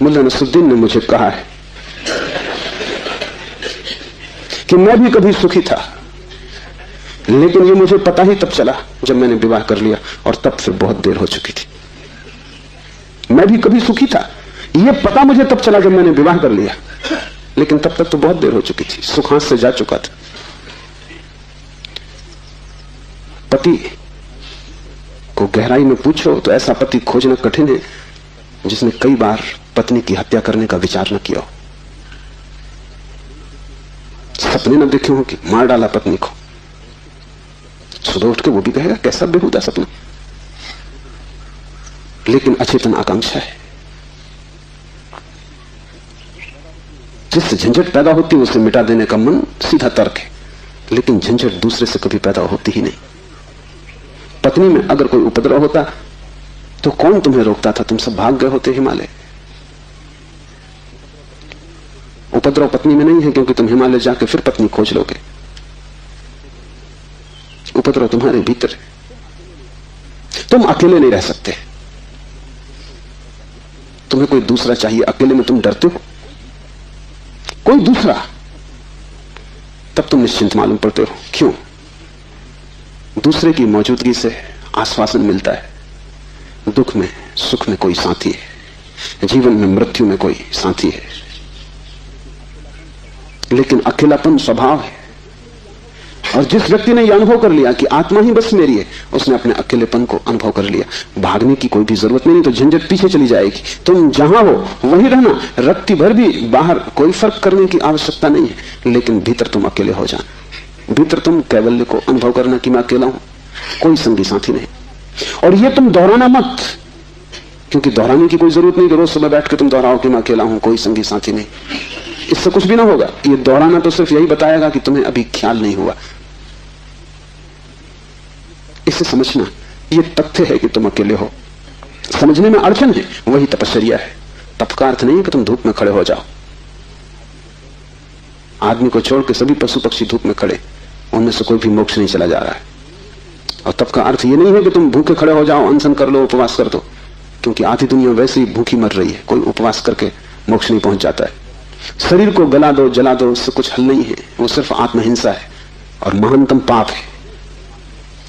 मुल्ला नसरुद्दीन ने मुझे कहा है कि मैं भी कभी सुखी था, लेकिन ये मुझे पता ही तब चला जब मैंने विवाह कर लिया, और तब फिर बहुत देर हो चुकी थी। मैं भी कभी सुखी था, ये पता मुझे तब चला जब मैंने विवाह कर लिया, लेकिन तब तक तो बहुत देर हो चुकी थी, सुख हाथ से जा चुका था। पति को गहराई में पूछो तो ऐसा पति खोजना कठिन है जिसने कई बार पत्नी की हत्या करने का विचार न किया हो, सपने न देखे हो कि मार डाला पत्नी को, सुबह उठ के वो भी कहेगा कैसा बेहुदा सपना, लेकिन अचेतन आकांक्षा है। जिससे झंझट पैदा होती है उसे मिटा देने का मन सीधा तर्क है, लेकिन झंझट दूसरे से कभी पैदा होती ही नहीं। पत्नी में अगर कोई उपद्रव होता तो कौन तुम्हें रोकता था? तुम सब भाग गए होते हिमालय। उपद्रव पत्नी में नहीं है क्योंकि तुम हिमालय जाके फिर पत्नी खोज लोगे। उपद्रव तुम्हारे भीतर है। तुम अकेले नहीं रह सकते, तुम्हें कोई दूसरा चाहिए। अकेले में तुम डरते हो, कोई दूसरा, तब तुम निश्चिंत मालूम पड़ते हो। क्यों? दूसरे की मौजूदगी से आश्वासन मिलता है। दुख में सुख में कोई साथी है, जीवन में मृत्यु में कोई साथी है। लेकिन अकेलापन स्वभाव है, और जिस व्यक्ति ने यह अनुभव कर लिया कि आत्मा ही बस मेरी है, उसने अपने अकेलेपन को अनुभव कर लिया। भागने की कोई भी जरूरत नहीं, तो झंझट पीछे चली जाएगी। तुम जहां हो वहीं रहना, रत्ती भर भी बाहर कोई फर्क करने की आवश्यकता नहीं है, लेकिन भीतर तुम अकेले हो जाना। भीतर तुम कैवल्य को अनुभव करना कि मैं अकेला हूं, कोई संगी साथी नहीं। और ये तुम दोहराना मत, क्योंकि दोहराने की कोई जरूरत नहीं कि रोज सुबह बैठ के तुम दोहराओ कि मैं अकेला हूं, कोई संगी साथी नहीं। इससे कुछ भी ना होगा। ये दोहराना तो सिर्फ यही बताएगा कि तुम्हें अभी ख्याल नहीं हुआ। इसे समझना, ये तथ्य है कि तुम अकेले हो। समझने में अड़चन है, वही तपश्चर्या है। तप का अर्थ नहीं है कि तुम धूप में खड़े हो जाओ। आदमी को छोड़ के सभी पशु पक्षी धूप में खड़े, उनमें से कोई भी मोक्ष नहीं चला जा रहा है। और तप का अर्थ ये नहीं है कि तुम भूखे खड़े हो जाओ, अनशन कर लो, उपवास कर दो, क्योंकि आधी दुनिया वैसे ही भूखी मर रही है। कोई उपवास करके मोक्ष नहीं पहुंच जाता है। शरीर को गला दो, जला दो, उससे कुछ हल नहीं है। वो सिर्फ आत्महिंसा है और महानतम पाप है।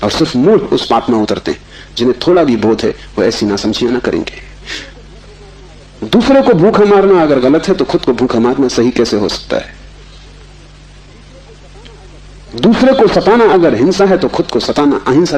और सिर्फ मूल उस पाप में उतरते हैं। जिन्हें थोड़ा भी बोध है वो ऐसी नासमझियां ना करेंगे। दूसरे को भूखा मारना अगर गलत है तो खुद को भूखा मारना सही कैसे हो सकता है? दूसरे को सताना अगर हिंसा है तो खुद को सताना अहिंसा